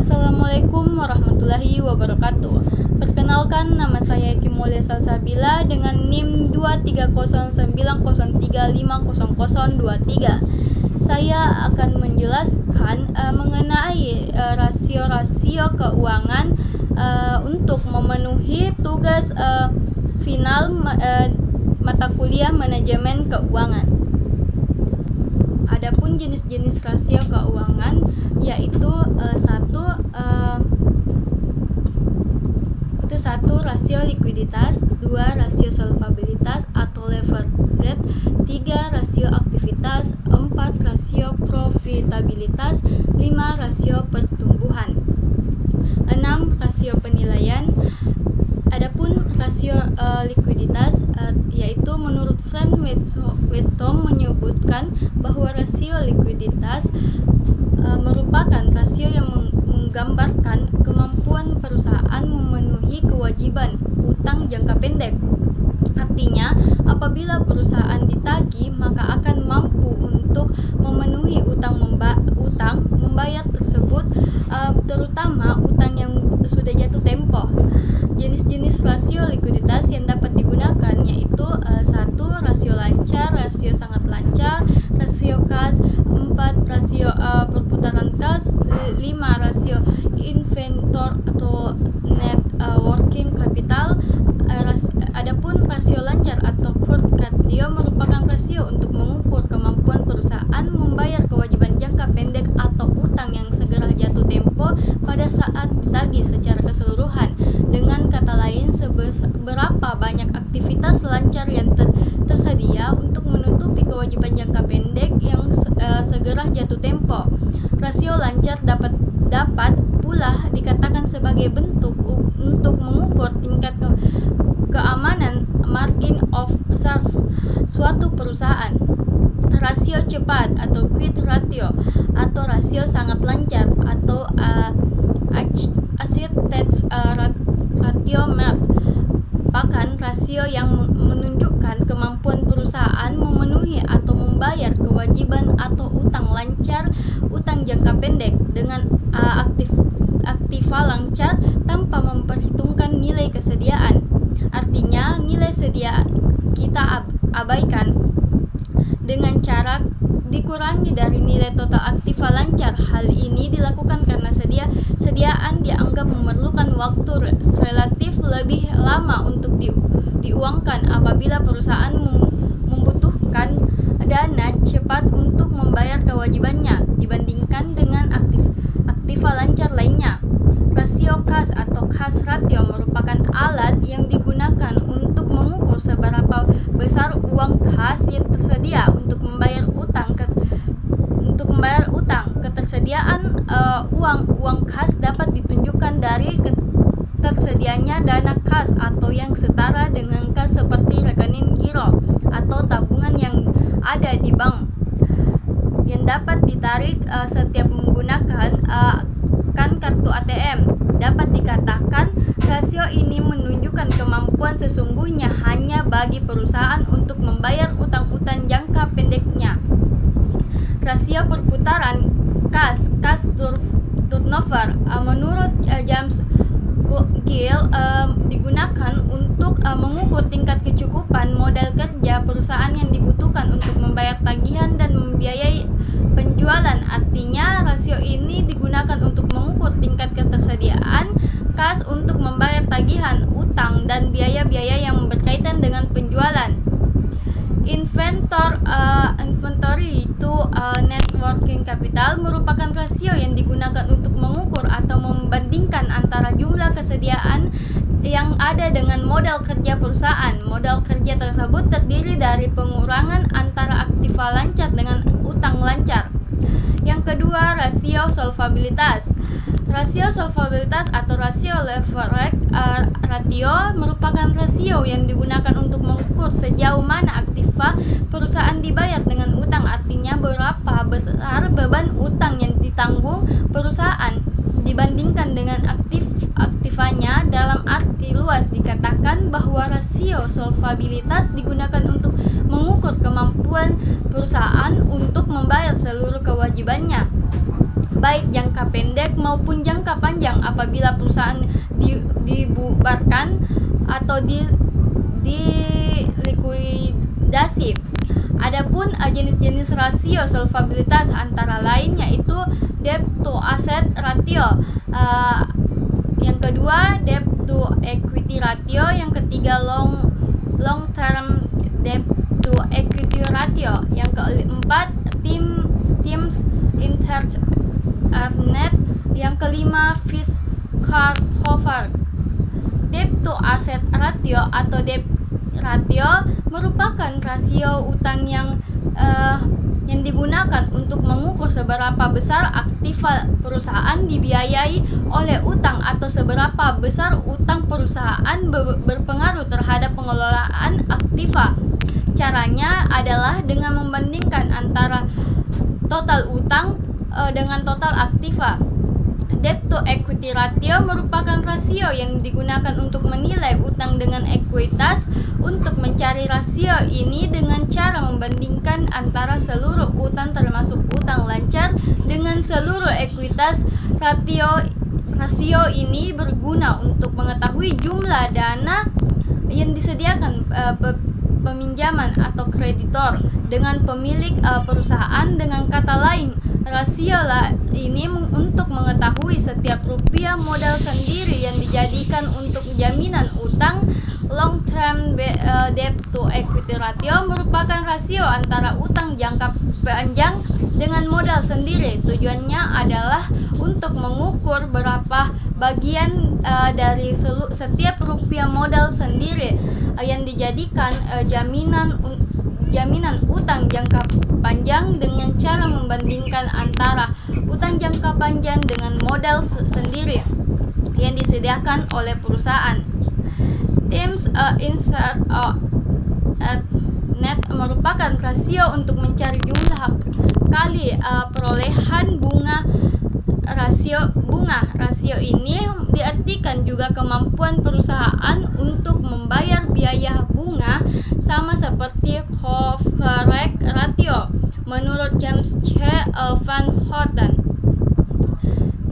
Assalamualaikum warahmatullahi wabarakatuh. Perkenalkan, nama saya Eki Mulia Salsabila dengan NIM 23090350023. Saya akan menjelaskan mengenai rasio-rasio keuangan untuk memenuhi tugas final mata kuliah manajemen keuangan. Adapun jenis-jenis rasio keuangan yaitu satu rasio likuiditas, 2 rasio solvabilitas atau leverage, 3 rasio aktivitas, 4 rasio profitabilitas, 5 rasio pertumbuhan, 6 rasio penilaian. Adapun rasio likuiditas yaitu menurut Frank Westholm menyebutkan bahwa rasio likuiditas merupakan rasio yang menggambarkan kemampuan perusahaan memenuhi kewajiban utang jangka pendek. Artinya, apabila perusahaan ditagih, maka akan mampu untuk memenuhi utang membayar tersebut, terutama utang yang sudah jatuh tempo. Jenis-jenis rasio likuiditas yang dapat digunakan yaitu 1 rasio lancar, rasio sangat lancar, rasio kas, 4 rasio perputaran kas, 5 rasio inventor atau net working capital. Adapun rasio lancar atau current ratio merupakan rasio untuk mengukur kemampuan perusahaan membayar kewajiban jangka pendek atau utang yang segera jatuh tempo pada saat ditagih secara keseluruhan. Dengan kata lain, seberapa banyak aktivitas lancar yang tersedia untuk menutupi kewajiban jangka pendek yang segera jatuh tempo. Rasio lancar dapat pula dikatakan sebagai bentuk untuk mengukur tingkat keamanan margin of error suatu perusahaan. Rasio cepat atau quick ratio atau rasio sangat lancar atau asset ratio merupakan rasio yang menunjukkan kemampuan perusahaan memenuhi atau membayar kewajiban atau utang lancar, utang jangka pendek dengan aktiva lancar tanpa memperhitungkan nilai kesediaan. Artinya, nilai sedia kita abaikan dengan cara dikurangi dari nilai total aktiva lancar. Hal ini dilakukan karena sediaan dianggap memerlukan waktu relatif lebih lama untuk diuangkan apabila perusahaan membutuhkan dana cepat untuk membayar kewajibannya dibandingkan dengan aktiva lancar lainnya. Rasio kas atau cash ratio merupakan alat yang digunakan untuk mengukur seberapa besar uang kas yang tersedia untuk membayar utang. Ketersediaan uang kas dapat ditunjukkan dari tersedianya dana kas atau yang setara dengan kas seperti rekening giro atau tabungan yang ada di bank yang dapat ditarik setiap menggunakan kartu ATM. Dapat dikatakan rasio ini menunjukkan kemampuan sesungguhnya hanya bagi perusahaan untuk membayar utang-utang jangka pendeknya. Rasio perputaran kas turnover menurut James Gill digunakan untuk mengukur tingkat kecukupan modal kerja perusahaan yang dibutuhkan untuk membayar tagihan dan membiayai penjualan. Artinya, rasio ini digunakan untuk mengukur tingkat ketersediaan kas untuk membayar tagihan, utang, dan biaya-biaya yang berkaitan dengan penjualan. Inventory itu net working capital merupakan rasio yang digunakan untuk mengukur atau membandingkan antara jumlah kesediaan yang ada dengan modal kerja perusahaan. Modal kerja tersebut terdiri dari pengurangan antara aktiva lancar dengan utang lancar. Yang kedua, rasio solvabilitas. Rasio solvabilitas atau rasio leverage ratio merupakan rasio yang digunakan untuk mengukur sejauh mana aktiva perusahaan dibayar dengan utang. Artinya, berapa besar beban utang yang ditanggung perusahaan dibandingkan dengan aktivanya. Dalam arti luas dikatakan bahwa rasio solvabilitas digunakan untuk mengukur kemampuan perusahaan untuk membayar seluruh kewajibannya. baik jangka pendek maupun jangka panjang apabila perusahaan dibubarkan atau dilikuidasi. Adapun jenis-jenis rasio solvabilitas antara lain yaitu debt to asset ratio, yang kedua debt to equity ratio, yang ketiga long term debt to equity ratio, yang keempat teams interest net, yang kelima fiscal cover. Debt to asset ratio atau debt ratio merupakan rasio utang yang digunakan untuk mengukur seberapa besar aktiva perusahaan dibiayai oleh utang atau seberapa besar utang perusahaan berpengaruh terhadap pengelolaan aktiva. Caranya adalah dengan membandingkan antara total utang dengan total aktiva. Debt to equity ratio merupakan rasio yang digunakan untuk menilai utang dengan ekuitas. Untuk mencari rasio ini dengan cara membandingkan antara seluruh utang termasuk utang lancar dengan seluruh ekuitas. Rasio ini berguna untuk mengetahui jumlah dana yang disediakan peminjaman atau kreditor dengan pemilik perusahaan. Dengan kata lain, rasio ini untuk mengetahui setiap rupiah modal sendiri yang dijadikan untuk jaminan utang. Long term debt to equity ratio merupakan rasio antara utang jangka panjang dengan modal sendiri. Tujuannya adalah untuk mengukur berapa bagian dari setiap rupiah modal sendiri yang dijadikan jaminan utang jangka panjang dengan cara membandingkan antara utang jangka panjang dengan modal sendiri yang disediakan oleh perusahaan. Teams insert net merupakan rasio untuk mencari jumlah kali perolehan bunga. Rasio ini diartikan juga kemampuan perusahaan untuk membayar biaya bunga, sama seperti coverage ratio menurut James C. Van Houten.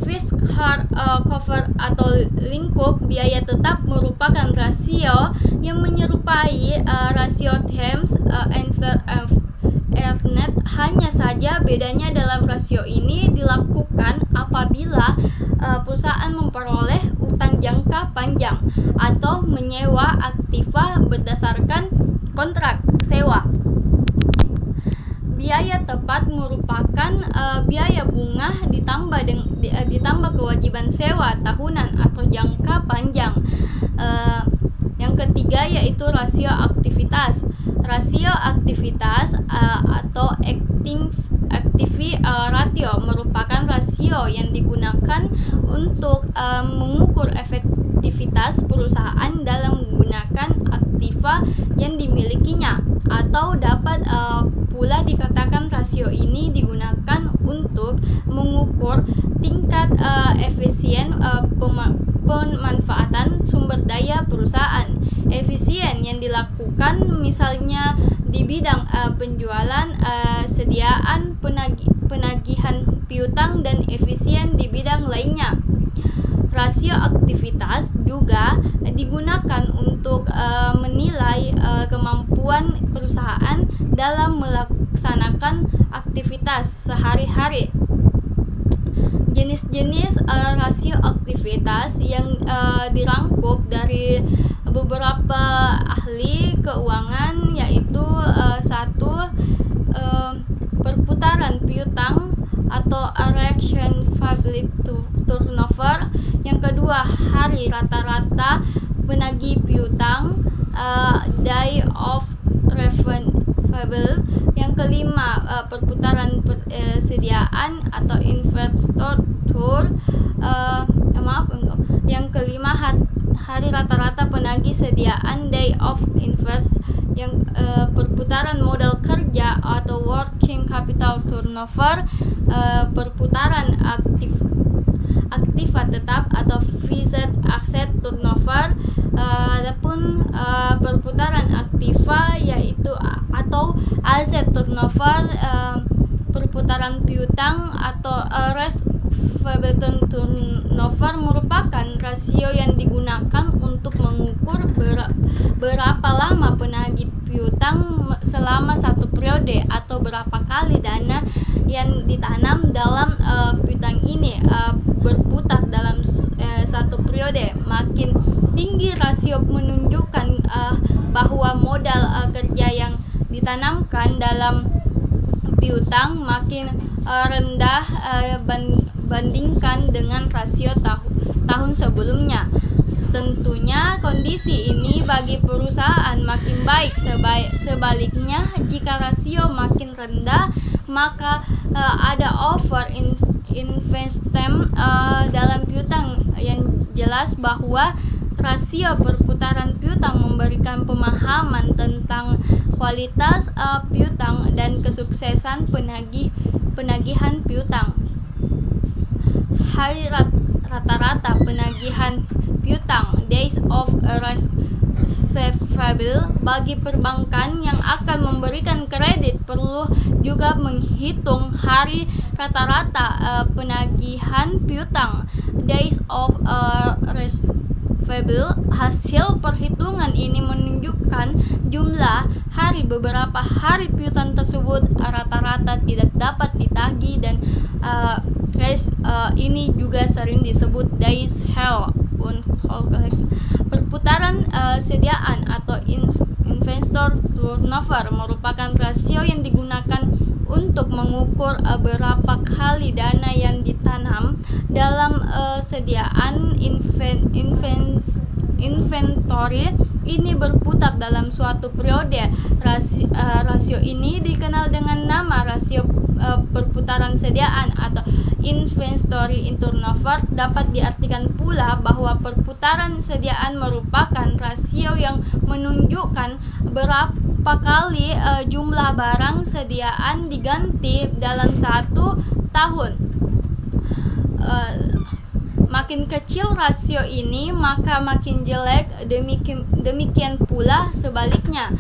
Fiscal cover atau lingkup biaya tetap merupakan rasio yang menyerupai rasio Teams insert net. Hanya saja bedanya dalam rasio ini dilakukan apabila perusahaan memperoleh utang jangka panjang atau menyewa aktiva berdasarkan kontrak sewa. Biaya tepat merupakan biaya bunga ditambah kewajiban sewa tahunan atau jangka panjang. Yang ketiga yaitu rasio aktivitas. Rasio aktivitas atau activity ratio merupakan rasio yang digunakan untuk mengukur efektivitas perusahaan dalam menggunakan aktiva yang dimilikinya, atau dapat pula dikatakan rasio ini digunakan untuk mengukur tingkat efisien pemanfaatan sumber daya perusahaan. Efisien yang dilakukan misalnya di bidang penjualan, sediaan, penagihan piutang, dan efisien di bidang lainnya. Rasio aktivitas juga digunakan untuk menilai kemampuan perusahaan dalam melaksanakan aktivitas sehari-hari. Jenis-jenis rasio aktivitas yang dirangkup dari beberapa ahli keuangan yaitu satu, perputaran piutang atau exchangeability turnover. Yang kedua, hari rata-rata penagih piutang, day of receivable. Yang kelima, perputaran persediaan atau investor tour. Yang kelima, hari rata-rata penagih sediaan, day of invest. Yang perputaran modal kerja atau working capital turnover. Perputaran aktiva tetap atau fixed asset turnover. Adapun perputaran aktiva yaitu atau aset turnover, perputaran piutang atau Fableton turnover merupakan rasio yang digunakan untuk mengukur berapa lama penagih piutang selama satu periode atau berapa kali dana yang ditanam dalam piutang ini berputar dalam satu periode. Makin tinggi rasio menunjukkan bahwa modal kerja yang ditanamkan dalam piutang makin rendah bandingkan dengan rasio tahun sebelumnya. Tentunya kondisi ini bagi perusahaan makin baik. Sebaliknya, jika rasio makin rendah, maka ada over investment dalam piutang. Yang jelas bahwa rasio perputaran piutang memberikan pemahaman tentang kualitas piutang dan kesuksesan penagihan piutang. Hari rata-rata penagihan piutang (days of receivable) bagi perbankan yang akan memberikan kredit perlu juga menghitung hari rata-rata penagihan piutang (days of receivable). Hasil perhitungan ini menunjukkan jumlah hari beberapa hari piutang tersebut rata-rata tidak dapat ditagih dan ini juga sering disebut days held on collection. Perputaran sediaan atau investor turnover merupakan rasio yang digunakan untuk mengukur berapa kali dana yang ditanam dalam sediaan inventory ini berputar dalam suatu periode. Rasio ini dikenal dengan nama rasio perputaran sediaan atau inventory turnover. Dapat diartikan pula bahwa perputaran sediaan merupakan rasio yang menunjukkan berapa kali jumlah barang sediaan diganti dalam satu tahun. Makin kecil rasio ini, maka makin jelek. Demikian pula sebaliknya.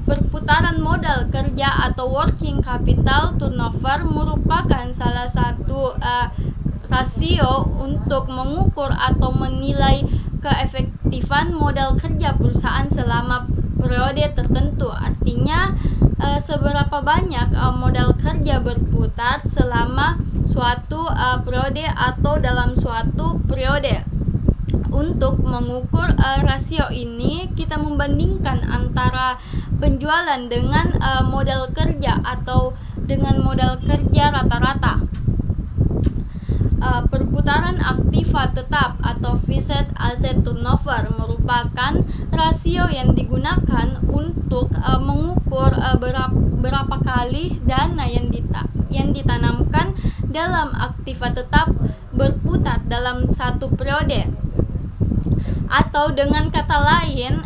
Perputaran modal kerja atau working capital turnover merupakan salah satu rasio untuk mengukur atau menilai keefektifan modal kerja perusahaan selama periode tertentu. Artinya seberapa banyak modal kerja berputar selama suatu periode atau dalam suatu periode. Untuk mengukur rasio ini, kita membandingkan antara penjualan dengan modal kerja atau dengan modal kerja rata-rata. Perputaran aktiva tetap atau fixed asset turnover merupakan rasio yang digunakan untuk mengukur berapa kali dana yang ditanamkan dalam aktiva tetap berputar dalam satu periode. Atau dengan kata lain,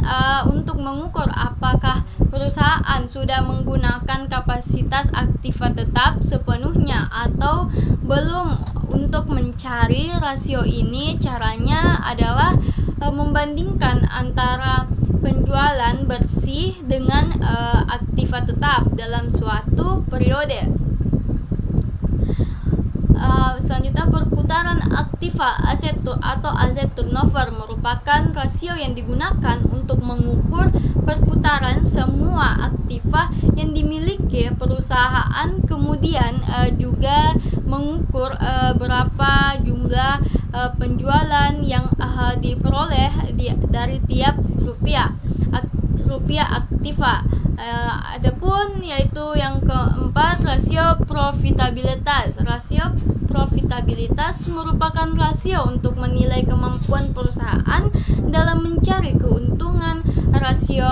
untuk mengukur apakah perusahaan sudah menggunakan kapasitas aktiva tetap sepenuhnya atau belum. Untuk mencari rasio ini, caranya adalah membandingkan antara penjualan bersih dengan aktiva tetap dalam suatu periode. Selanjutnya, perputaran aktiva aset atau aset turnover merupakan rasio yang digunakan untuk mengukur perputaran semua aktiva yang dimiliki perusahaan, kemudian juga mengukur berapa jumlah penjualan yang diperoleh dari tiap rupiah aktiva. Adapun yaitu yang keempat, rasio profitabilitas. Rasio profitabilitas merupakan rasio untuk menilai kemampuan perusahaan dalam mencari keuntungan. Rasio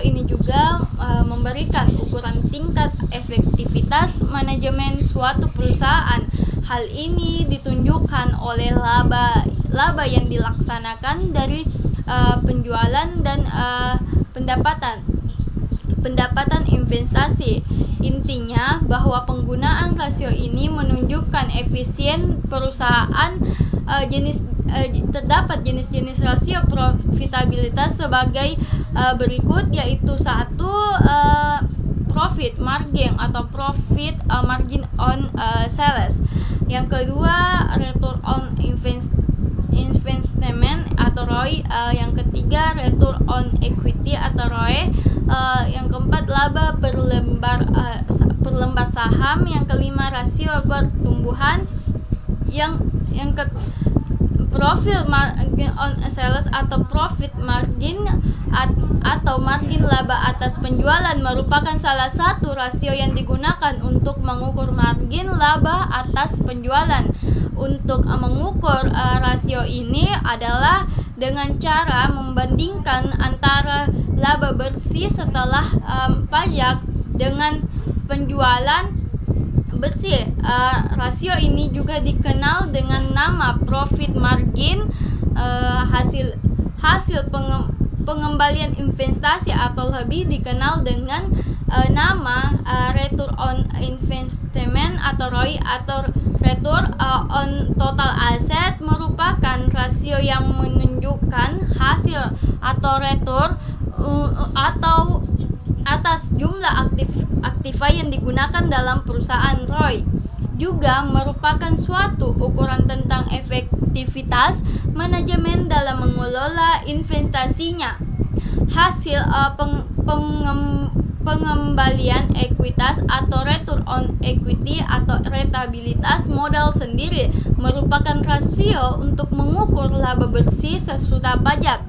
ini juga memberikan ukuran tingkat efektivitas manajemen suatu perusahaan. Hal ini ditunjukkan oleh laba yang dilaksanakan dari penjualan dan pendapatan investasi. Intinya bahwa penggunaan rasio ini menunjukkan efisien perusahaan. Terdapat jenis-jenis rasio profitabilitas sebagai berikut, yaitu 1. profit margin atau profit margin on sales. Yang kedua, return on investment atau ROI. Yang ketiga, return on equity atau ROE. Yang keempat, laba per lembar saham. Yang kelima, rasio pertumbuhan. Yang profit margin on sales atau profit margin atau margin laba atas penjualan merupakan salah satu rasio yang digunakan untuk mengukur margin laba atas penjualan. Untuk mengukur rasio ini adalah dengan cara membandingkan antara laba bersih setelah pajak dengan penjualan bersih. Rasio ini juga dikenal dengan nama profit margin. Hasil pengembalian investasi atau lebih dikenal dengan nama return on investment atau ROI atau return on total asset merupakan rasio yang menunjukkan hasil atau return atau atas jumlah aktiva yang digunakan dalam perusahaan. ROI juga merupakan suatu ukuran tentang efektivitas manajemen dalam mengelola investasinya. Hasil pengembalian ekuitas atau return on equity atau rentabilitas modal sendiri merupakan rasio untuk mengukur laba bersih sesudah pajak.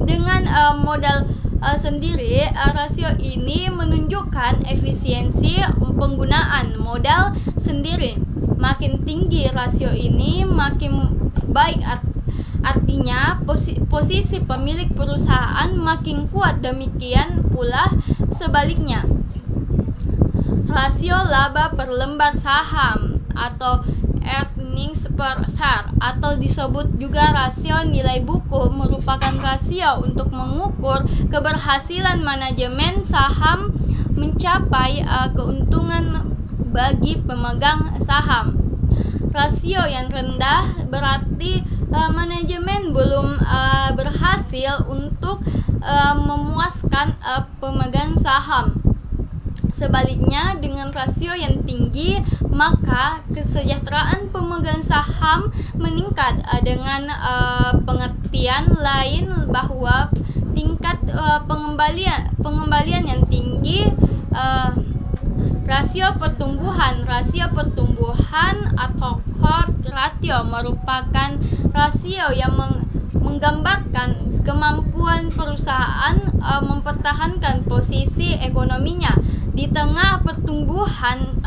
Dengan modal sendiri, rasio ini menunjukkan efisiensi penggunaan modal sendiri. Makin tinggi rasio ini, makin baik. Artinya posisi pemilik perusahaan makin kuat, demikian pula sebaliknya. Rasio laba per lembar saham atau earnings per share atau disebut juga rasio nilai buku merupakan rasio untuk mengukur keberhasilan manajemen saham mencapai keuntungan bagi pemegang saham. Rasio yang rendah berarti manajemen belum berhasil untuk memuaskan pemegang saham. Sebaliknya, dengan rasio yang tinggi, maka kesejahteraan pemegang saham meningkat. Dengan pengertian lain bahwa tingkat pengembalian yang tinggi, rasio pertumbuhan atau core ratio merupakan rasio yang menggambarkan kemampuan perusahaan mempertahankan posisi ekonominya di tengah pertumbuhan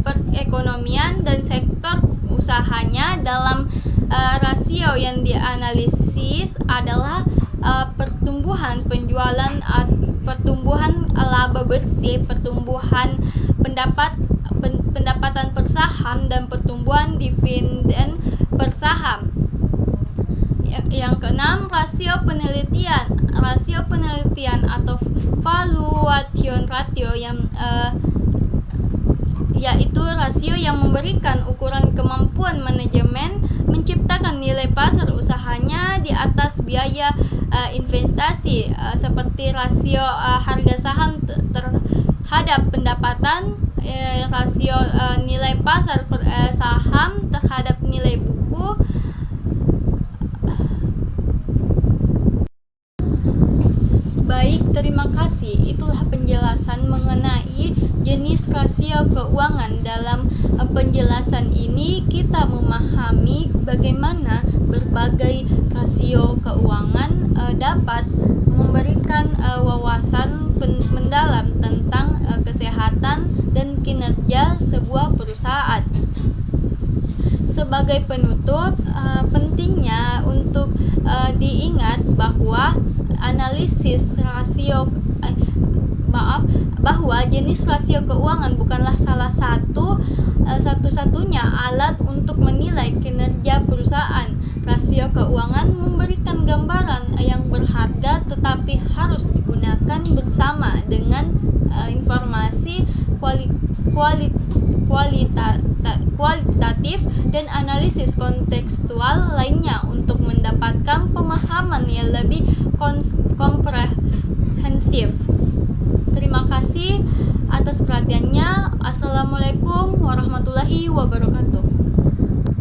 perekonomian dan sektor usahanya. Dalam rasio yang dianalisis adalah pertumbuhan penjualan, pertumbuhan laba bersih, pertumbuhan pendapatan per saham, dan pertumbuhan dividen per saham. Yang keenam, rasio penelitian atau valuation ratio yang yaitu rasio yang memberikan ukuran kemampuan manajemen menciptakan nilai pasar usahanya di atas biaya investasi, seperti rasio harga saham terhadap pendapatan, rasio nilai pasar saham terhadap nilai buku. Baik, terima kasih. Itulah penjelasan mengenai jenis rasio keuangan. Dalam penjelasan ini kita memahami bagaimana berbagai rasio keuangan dapat memberikan wawasan mendalam tentang kesehatan dan kinerja sebuah perusahaan. Sebagai penutup, pentingnya untuk diingat bahwa analisis bahwa jenis rasio keuangan bukanlah satu-satunya alat untuk menilai kinerja perusahaan. Rasio keuangan memberikan gambaran yang berharga, tetapi harus digunakan bersama dengan informasi kualitatif dan analisis kontekstual lainnya untuk mendapatkan pemahaman yang lebih komprehensif. Terima kasih. atas perhatiannya. Assalamualaikum warahmatullahi wabarakatuh.